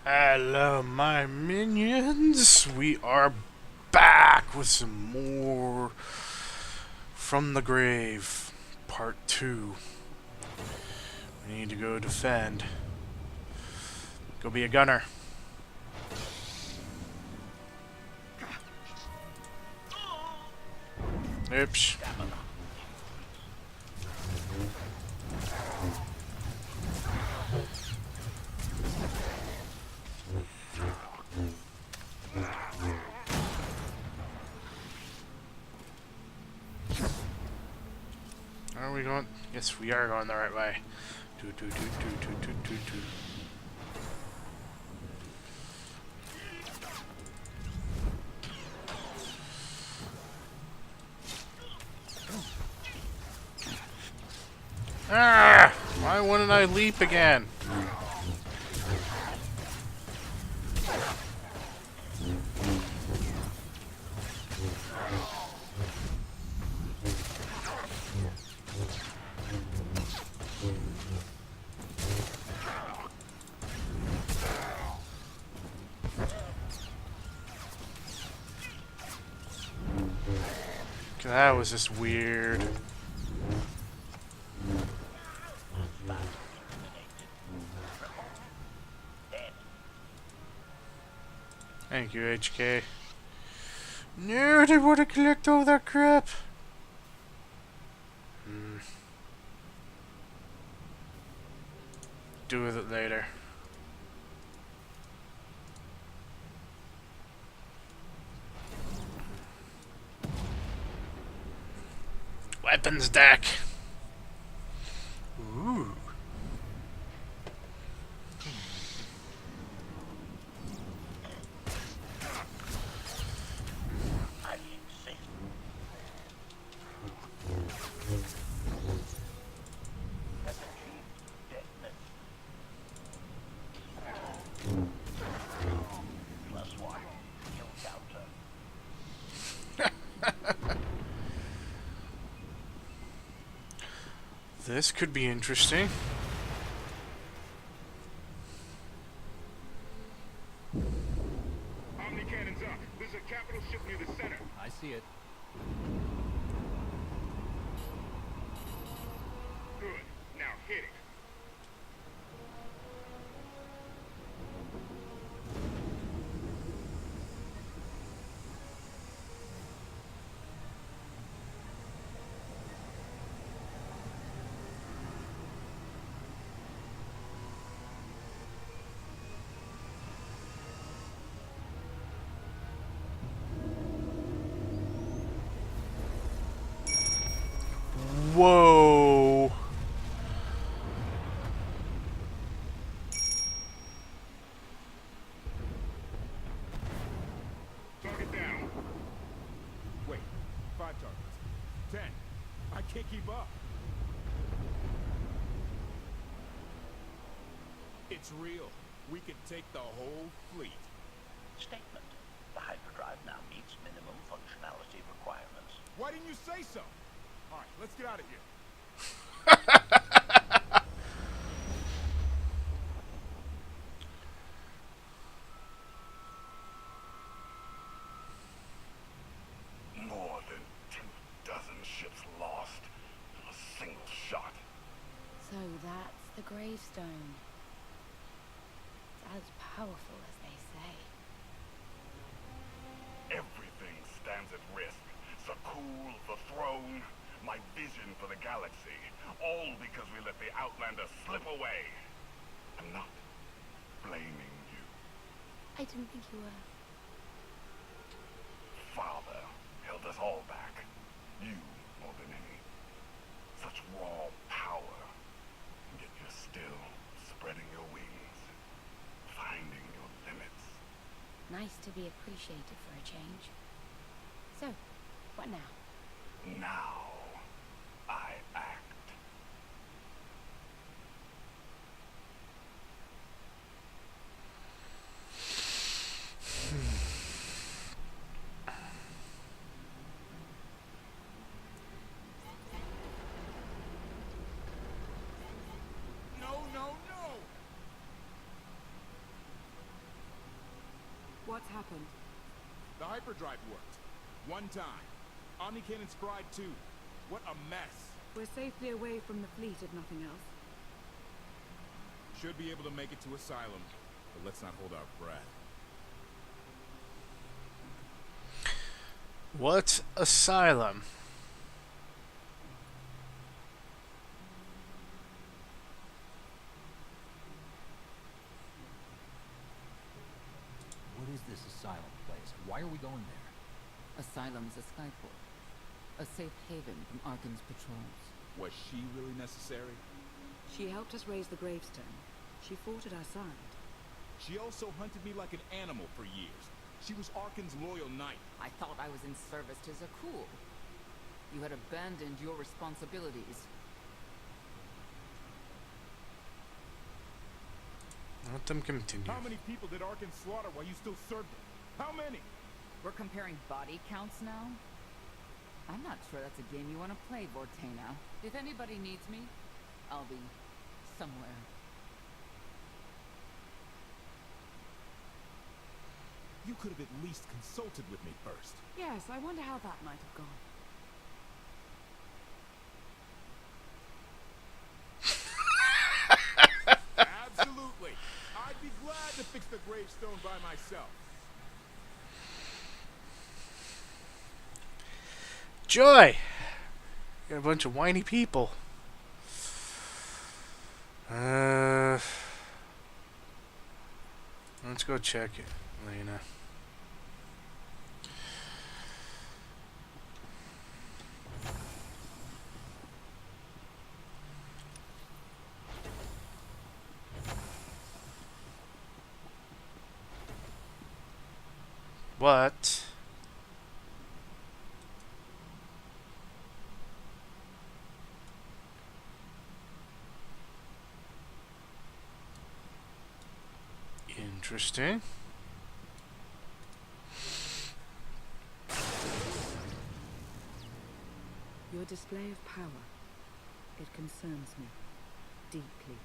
Hello, my minions. We are back with some more From the Grave, Part 2. We need to go defend. Go be a gunner. Oops. Are we going? Yes, we are going the right way. Do. Ah! Why wouldn't I leap again? That was just weird. Thank you, HK. No, they want to collect all that crap. Do with it later. Weapons deck. Ooh. This could be interesting. Omni cannons up. There's a capital ship near the center. I see it. Good. Now hit it. Whoa. Target down. Wait. 5 targets. 10. I can't keep up. It's real. We can take the whole fleet. Statement. The hyperdrive now meets minimum functionality requirements. Why didn't you say so? All right, let's get out of here. More than 24 ships lost in a single shot. So that's the gravestone. It's as powerful as they say. Everything stands at risk. Sakul, the throne, my vision for the galaxy. All because we let the Outlander slip away. I'm not blaming you. I didn't think you were. Father held us all back. You more than any. Such raw power. And yet you're still spreading your wings. Finding your limits. Nice to be appreciated for a change. So, what now? Now, I act. No, no, no! What's happened? The hyperdrive worked. One time. Omnicannon's fried too. What a mess. We're safely away from the fleet, if nothing else. Should be able to make it to Asylum, but let's not hold our breath. What's Asylum? What is this asylum place? Why are we going there? Asylum's a skyport. A safe haven from Arkan's patrols. Was she really necessary? She helped us raise the gravestone. She fought at our side. She also hunted me like an animal for years. She was Arkan's loyal knight. I thought I was in service to Zakul. You had abandoned your responsibilities. Let them continue. How many people did Arkan slaughter while you still served him? How many? We're comparing body counts now? I'm not sure that's a game you want to play, Vortena. If anybody needs me, I'll be somewhere. You could have at least consulted with me first. Yes, I wonder how that might have gone. Absolutely. I'd be glad to fix the gravestone by myself. Joy! Got a bunch of whiny people. Let's go check it, Lena. What? Interesting. Your display of power, it concerns me deeply.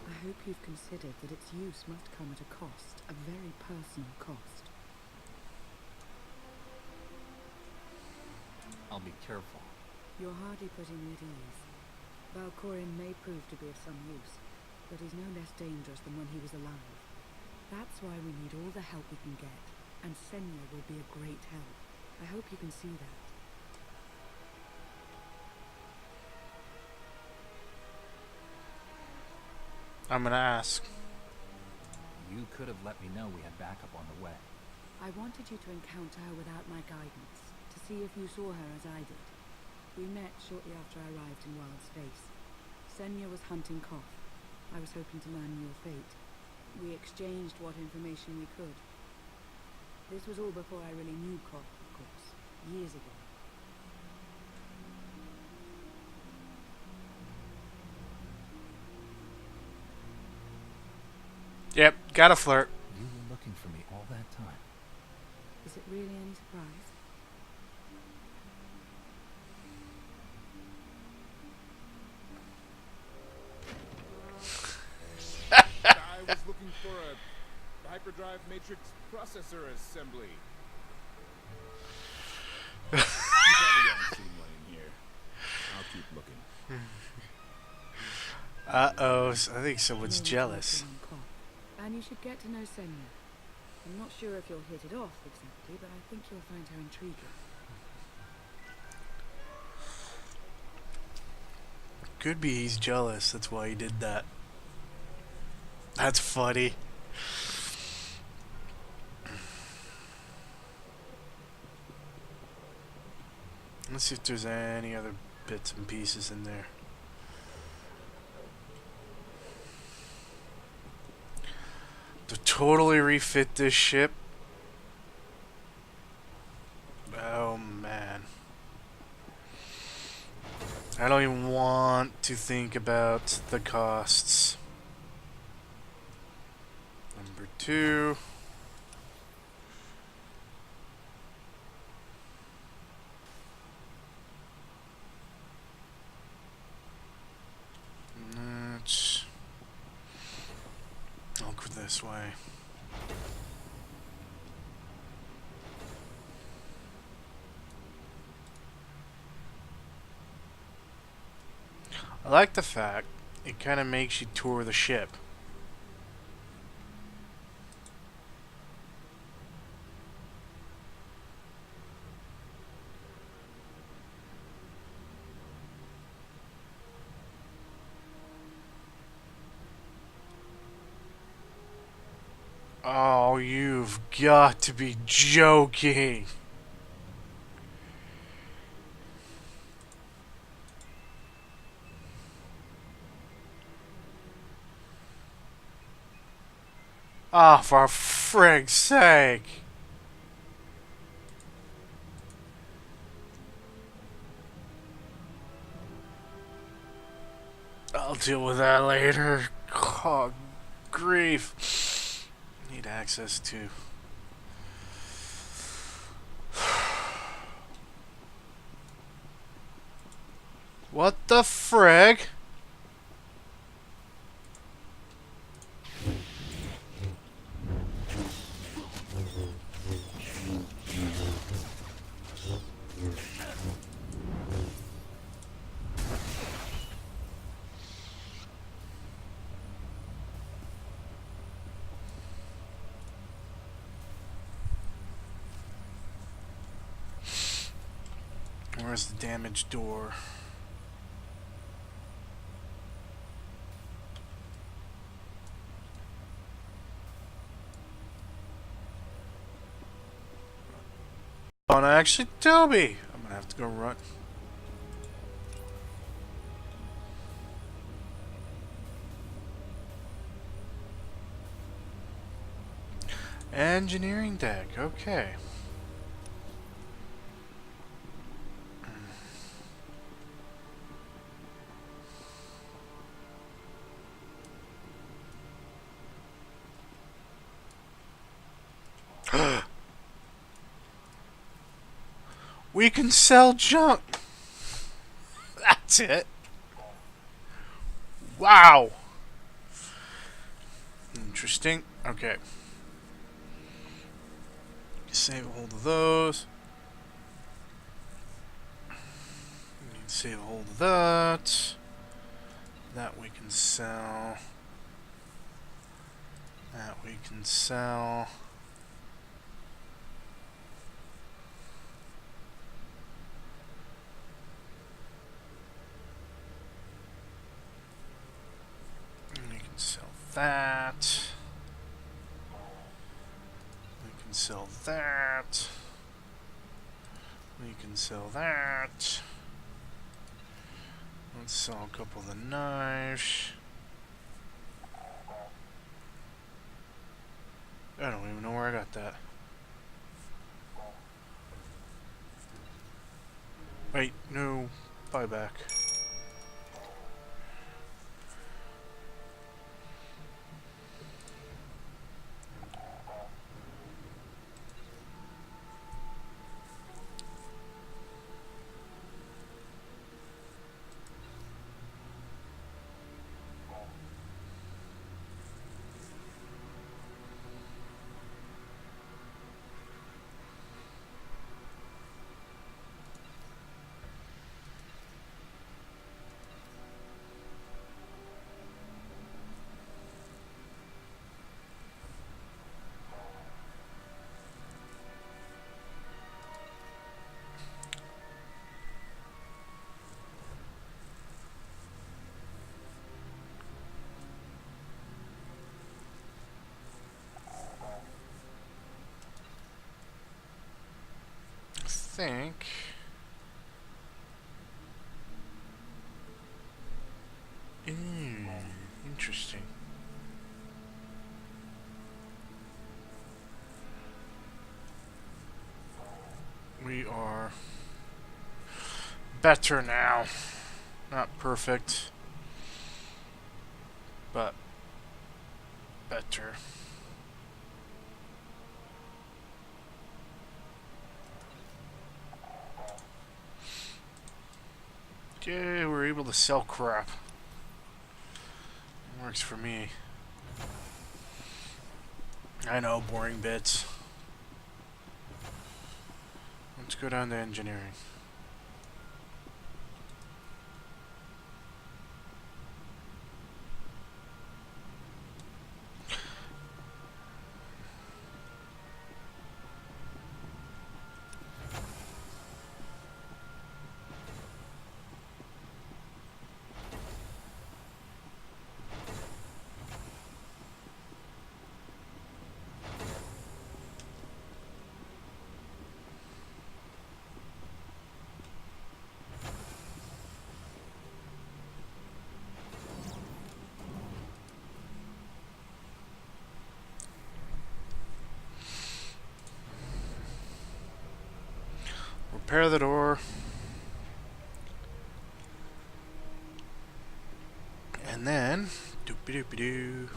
I hope you've considered that its use must come at a cost, a very personal cost. I'll be careful. You're hardly putting me at ease. Valkorion may prove to be of some use, but he's no less dangerous than when he was alive. That's why we need all the help we can get, and Senya will be a great help. I hope you can see that. I'm gonna ask. You could have let me know we had backup on the way. I wanted you to encounter her without my guidance, to see if you saw her as I did. We met shortly after I arrived in Wild Space. Senya was hunting Koth. I was hoping to learn your fate. We exchanged what information we could. This was all before I really knew Koth, of course, years ago. Yep, gotta flirt. You were looking for me all that time. Is it really any surprise? I was looking for a hyperdrive matrix processor assembly. You probably haven't seen one in here. I'll keep looking. Uh-oh, I think someone's You're jealous. working on Koth, and you should get to know Senya. I'm not sure if you'll hit it off exactly, but I think you'll find her intriguing. Could be he's jealous, that's why he did that. That's funny. Let's see if there's any other bits and pieces in there. To totally refit this ship. Oh man. I don't even want to think about the costs. Number 2. I'll this way. I like the fact it kind of makes you tour the ship. Oh, you've got to be joking. Ah, oh, for frig's sake. I'll deal with that later. Oh, grief. Need access to. What the frig? Where's the damaged door? Oh, no, actually, Toby. I'm gonna have to go run. Engineering deck. Okay. We can sell junk. That's it. Wow. Interesting. Okay. Save a hold of those. Save a hold of that. That we can sell. That we can sell. We can sell that. We can sell that. We can sell that. Let's sell a couple of the knives. I don't even know where I got that. Wait, no. Buyback. Think interesting. We are better now. Not perfect, but better. Yeah, we're able to sell crap. Works for me. I know, boring bits. Let's go down to engineering. Repair the door. And then, doopy-doopy-doo.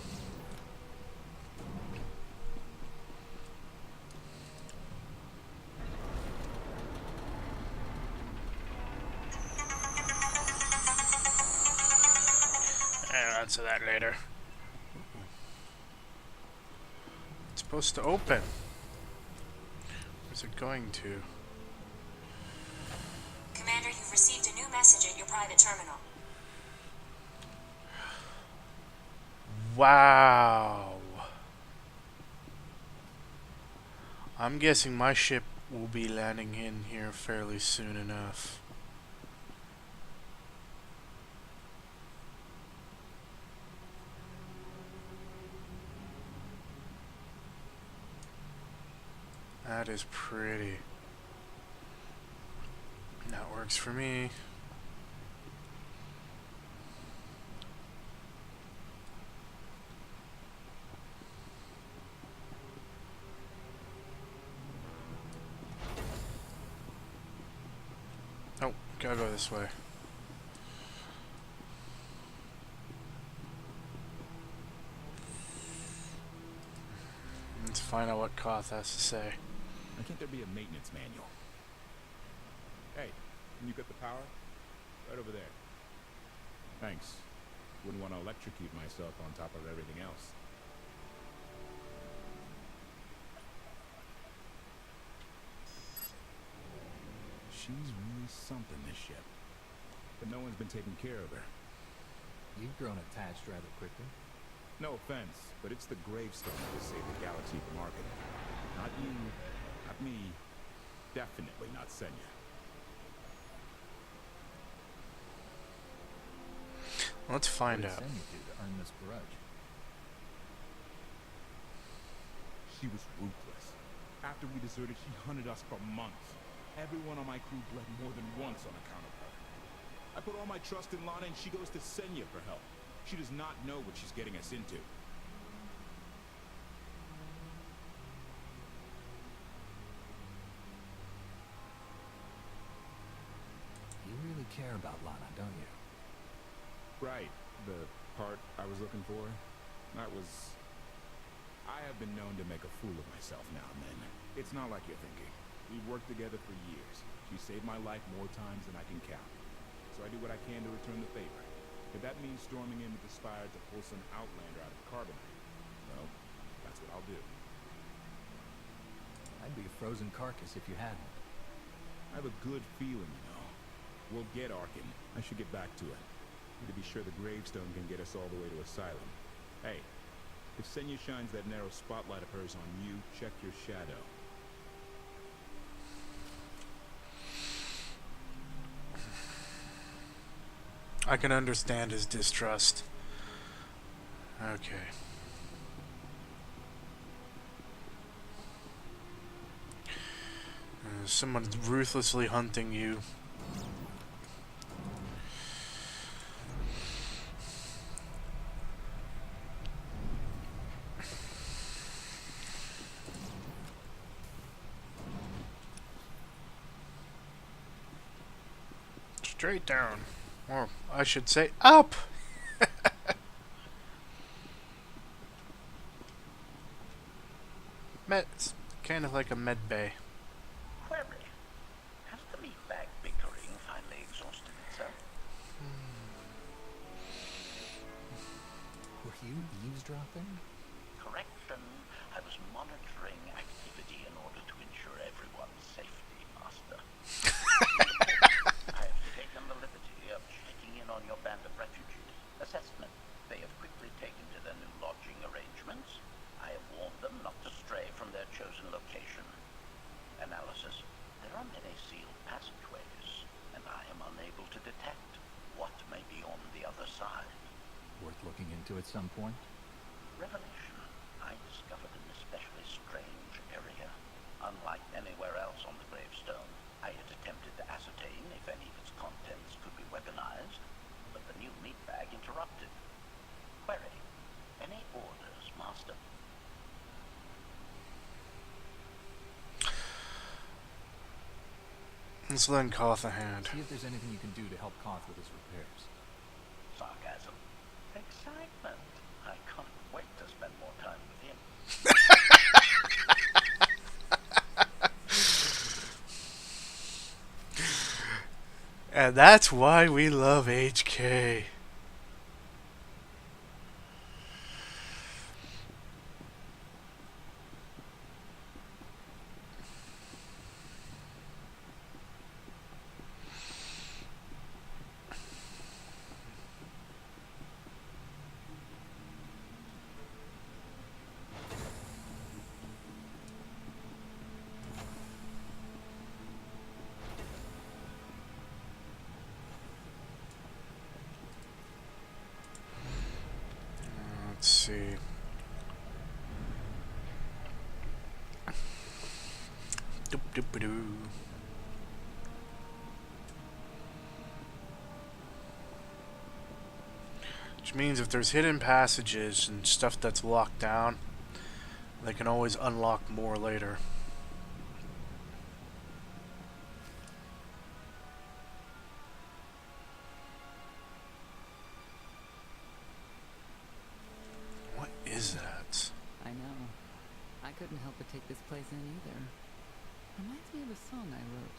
I'll answer that later. It's supposed to open. Where's it going to? Commander, you've received a new message at your private terminal. Wow. I'm guessing my ship will be landing in here fairly soon enough. That is pretty. That works for me. Oh, gotta go this way. Let's find out what Koth has to say. Why can't there be a maintenance manual? Hey, can you get the power? Right over there. Thanks. Wouldn't want to electrocute myself on top of everything else. She's really something, this ship. But no one's been taking care of her. You've grown attached rather quickly. No offense, but it's the gravestone that has saved the galaxy from Arkham. Not you, not me, definitely not Senya. Let's find What out. did Senya do to earn this grudge? She was ruthless. After we deserted, she hunted us for months. Everyone on my crew bled more than once on account of her. I put all my trust in Lana, and she goes to Senya for help. She does not know what she's getting us into. You really care about Lana, don't you? Right. The part I was looking for? That was... I have been known to make a fool of myself now and then. It's not like you're thinking. We've worked together for years. She saved my life more times than I can count. So I do what I can to return the favor. If that means storming in with the Spire to pull some Outlander out of Carbonite, well, that's what I'll do. I'd be a frozen carcass if you hadn't. I have a good feeling, you know. We'll get Arkham. I should get back to it. Need to be sure the gravestone can get us all the way to Asylum. Hey, if Senya shines that narrow spotlight of hers on you, check your shadow. I can understand his distrust. Okay. Someone's ruthlessly hunting you. Straight down. Or I should say up! It's kind of like a med bay. Query. Has the meatbag bickering finally exhausted itself? Were you eavesdropping? Correction. I was monitoring activity in order to ensure everyone's safety, Master. I have taken the liberty of checking in on your band of refugees. Assessment. They have quickly taken to their new lodging arrangements. I have warned them not to stray from their chosen location. Analysis. There are many sealed passageways, and I am unable to detect what may be on the other side. Worth looking into at some point? Revelation. I discovered an especially strange area. Unlike anywhere else on the gravestone, I had attempted to ascertain if any of its contents could be weaponized, but the new meat bag interrupted. Query. Any orders, Master? Let's lend Koth a hand. See if there's anything you can do to help Koth with his repairs. Sarcasm. Excitement. I can't wait to spend more time with him. And that's why we love HK. Let's see. Doop doop doo. Which means if there's hidden passages and stuff that's locked down, they can always unlock more later. What is that? I know. I couldn't help but take this place in either. Reminds me of a song I wrote.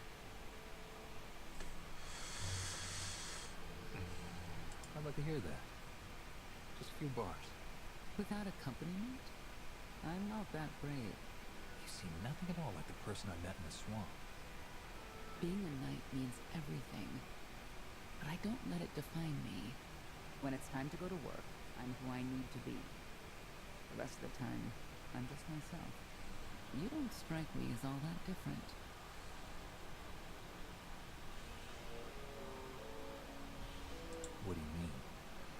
I'd like to hear that. Just a few bars. Without accompaniment? I'm not that brave. You seem nothing at all like the person I met in the swamp. Being a knight means everything. But I don't let it define me. When it's time to go to work, I'm who I need to be. The rest of the time, I'm just myself. You don't strike me as all that different. What do you mean?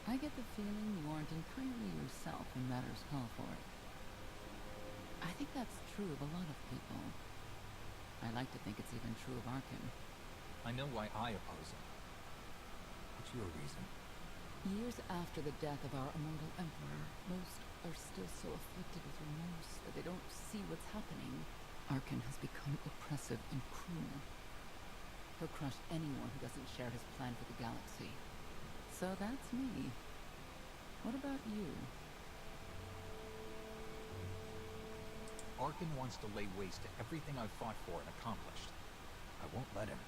I get the feeling you aren't entirely yourself when matters call for it. I think that's true of a lot of people. I like to think it's even true of Arkin. I know why I oppose him. What's your reason? Years after the death of our immortal emperor, most are still so afflicted with remorse that they don't see what's happening. Arkin has become oppressive and cruel. He'll crush anyone who doesn't share his plan for the galaxy. So that's me. What about you? Arkin wants to lay waste to everything I've fought for and accomplished. I won't let him.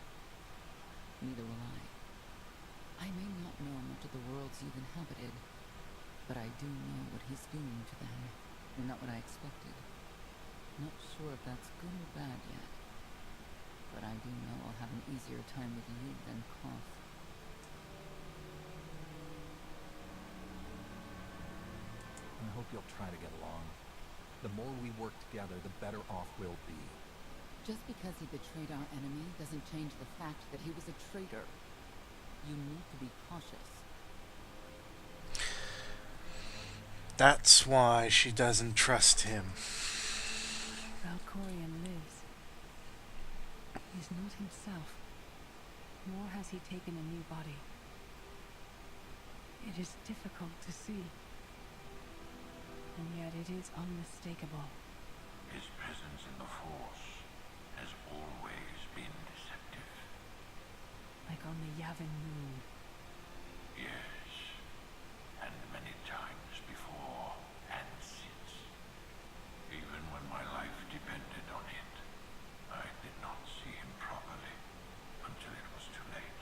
Neither will I. I may not know much of the worlds you've inhabited, but I do know what he's doing to them. You're not what I expected. Not sure if that's good or bad yet, but I do know I'll have an easier time with you than Koth. I hope you'll try to get along. The more we work together, the better off we'll be. Just because he betrayed our enemy doesn't change the fact that he was a traitor. You need to be cautious. That's why she doesn't trust him. Valkorion lives. He's not himself, nor has he taken a new body. It is difficult to see, and yet it is unmistakable. His presence in the Force has always been deceptive. Like on the Yavin moon. Yes, and many times before and since. Even when my life depended on it, I did not see him properly until it was too late.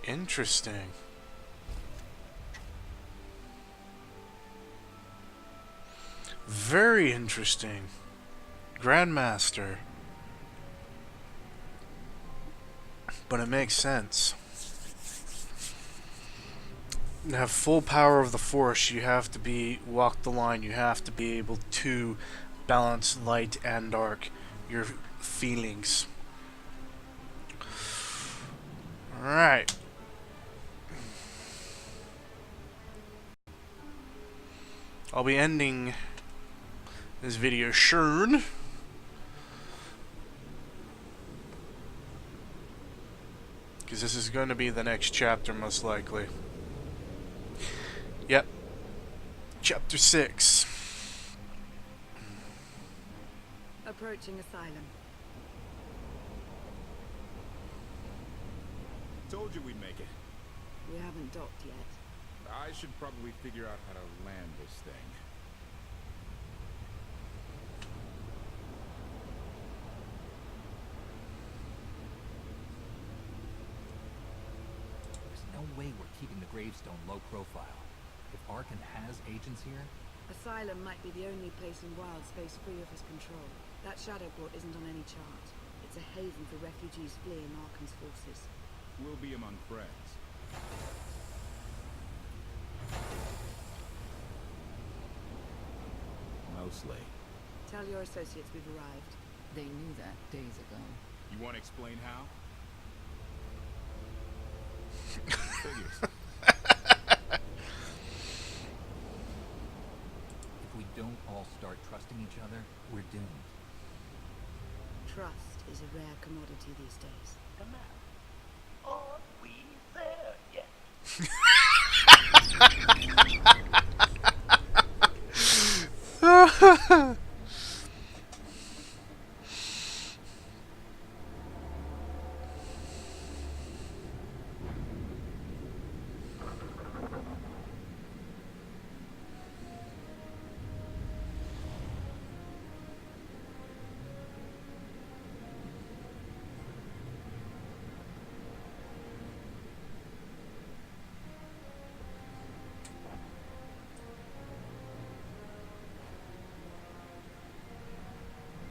Interesting. Very interesting. Grandmaster. But it makes sense. To have full power of the Force, you have to walk the line. You have to be able to balance light and dark. Your feelings. Alright. I'll be ending this video soon. Because this is going to be the next chapter, most likely. Yep. Chapter 6. Approaching asylum. Told you we'd make it. We haven't docked yet. I should probably figure out how to land this thing. There's no way we're keeping the gravestone low profile. If Arkin has agents here, Asylum might be the only place in wild space free of his control. That shadow port isn't on any chart. It's a haven for refugees fleeing Arkin's forces. We'll be among friends. Mostly. Tell your associates we've arrived. They knew that days ago. You want to explain how? Figures. if we don't all start trusting each other, we're doomed. Trust is a rare commodity these days. Command. Are we there yet?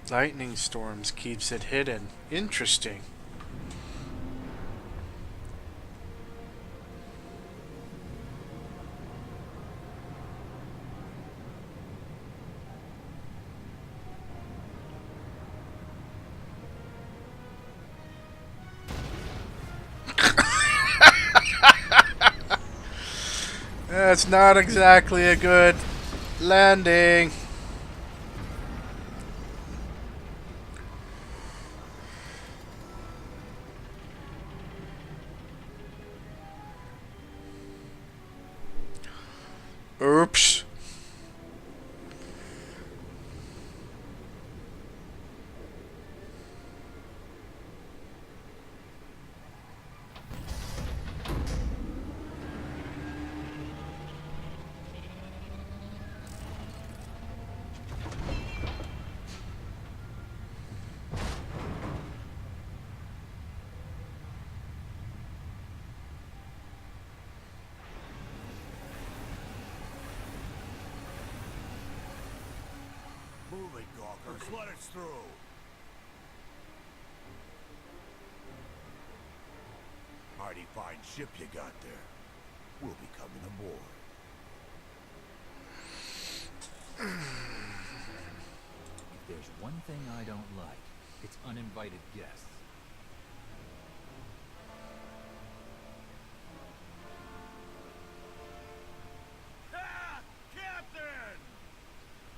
Lightning storms keeps it hidden. Interesting. That's not exactly a good landing. Oops. Move it, Gawkers. Let us through. Mighty fine ship you got there. We'll be coming aboard. If there's one thing I don't like, it's uninvited guests. Captain!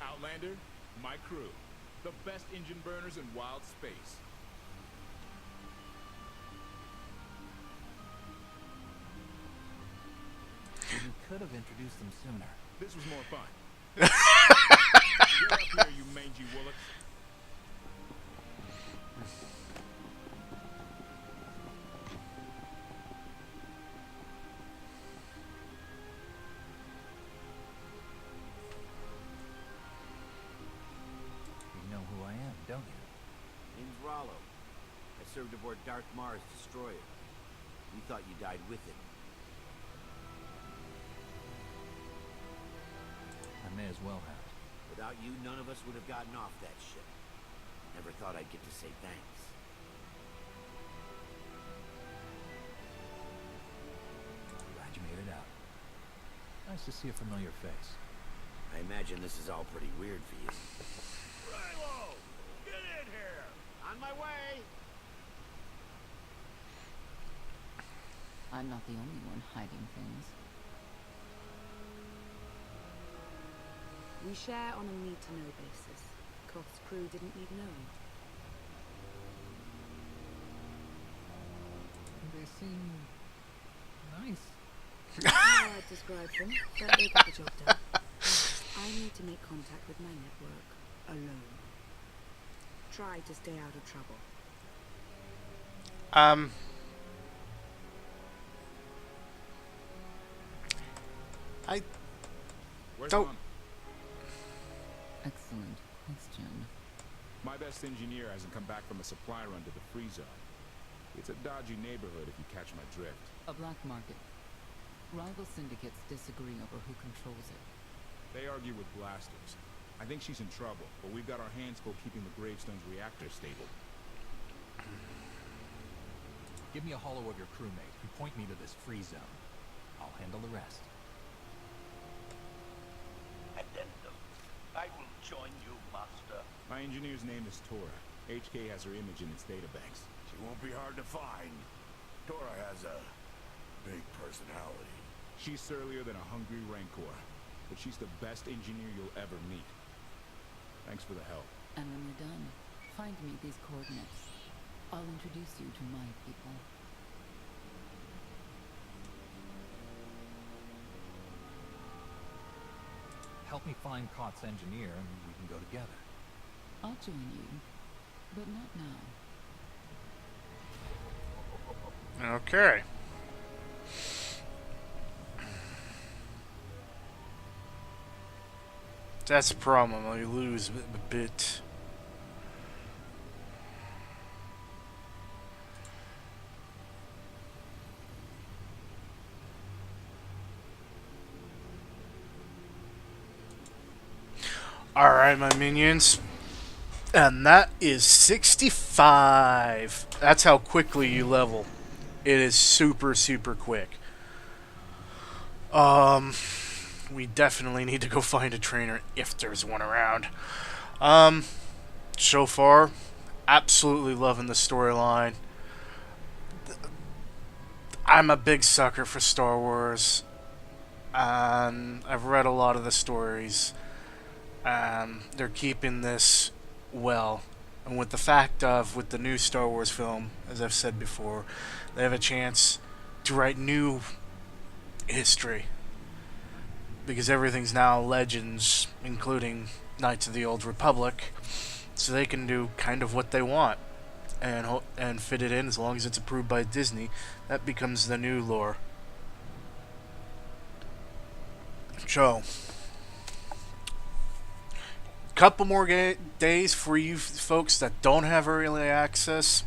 Outlander, my crew. The best engine burners in wild space. You could have introduced them sooner. This was more fun. Get up here, you mangy woolets. You know who I am, don't you? Name's Rollo. I served aboard Darth Mars' destroyer. We thought you died with it. I may as well have. Without you, none of us would have gotten off that ship. Never thought I'd get to say thanks. Glad you made it out. Nice to see a familiar face. I imagine this is all pretty weird for you. Rilo! Get in here! On my way! I'm not the only one hiding things. We share on a need-to-know basis. Koth's crew didn't need knowing. They seem nice. How I'd describe them, but they got the job done. I need to make contact with my network alone. Try to stay out of trouble. Where's Don't- Mom? Excellent question. My best engineer hasn't come back from a supply run to the free zone. It's a dodgy neighborhood if you catch my drift. A black market. Rival syndicates disagree over who controls it. They argue with blasters. I think she's in trouble, but we've got our hands full keeping the Gravestone's reactor stable. Give me a holo of your crewmate and point me to this free zone. I'll handle the rest. Addendum. I will join you, Master. My engineer's name is Tora. HK has her image in its databanks. She won't be hard to find. Tora has a big personality. She's surlier than a hungry rancor, but she's the best engineer you'll ever meet. Thanks for the help. And when you're done, find me these coordinates. I'll introduce you to my people. Help me find Koth's engineer and we can go together. I'll join you, but not now. Okay. That's the problem. I lose a bit. Alright, my minions. And that is 65. That's how quickly you level. It is super, super quick. We definitely need to go find a trainer if there's one around. So far, absolutely loving the storyline. I'm a big sucker for Star Wars. I've read a lot of the stories. They're keeping this well. And with the fact of, with the new Star Wars film, as I've said before, they have a chance to write new history. Because everything's now legends, including Knights of the Old Republic. So they can do kind of what they want. And fit it in as long as it's approved by Disney. That becomes the new lore. So, couple more days for you folks that don't have early access.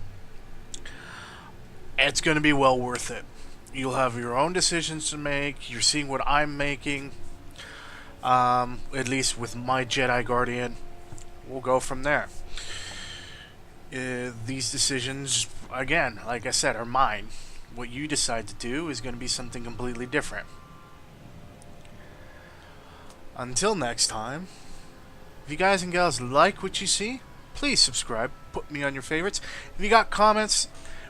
It's going to be well worth it. You'll have your own decisions to make. You're seeing what I'm making. At least with my Jedi Guardian. We'll go from there. These decisions, again, like I said, are mine. What you decide to do is going to be something completely different. Until next time, if you guys and gals like what you see, please subscribe. Put me on your favorites. If you got comments,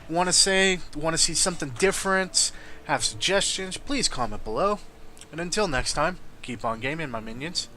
want to see something different, have suggestions, please comment below. And until next time, keep on gaming, my minions.